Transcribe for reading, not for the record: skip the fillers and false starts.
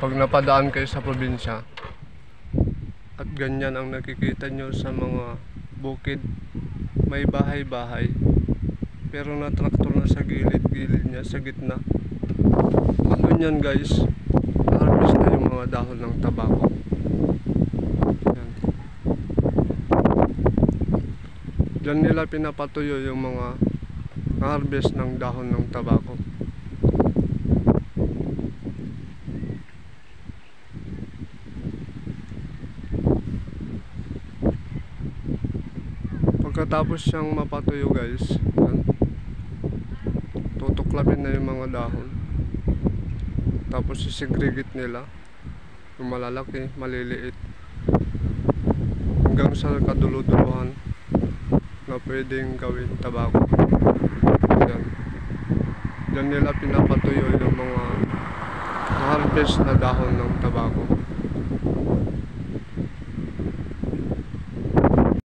Pag napadaan kayo sa probinsya at ganyan ang nakikita nyo sa mga bukid, may bahay-bahay pero na traktor na sa gilid-gilid niya, sa gitna. Ano yan guys, harvest na yung mga dahon ng tabako. Yan. Diyan nila pinapatuyo yung mga harvest ng dahon ng tabako. Pagkatapos siyang mapatuyo guys, yan, tutuklapin na yung mga dahon, tapos isegregate nila yung malalaki, maliliit, hanggang sa kaduluduluhan na pwedeng gawin tabako. Yan. Diyan nila pinapatuyo yung mga harvest na dahon ng tabako.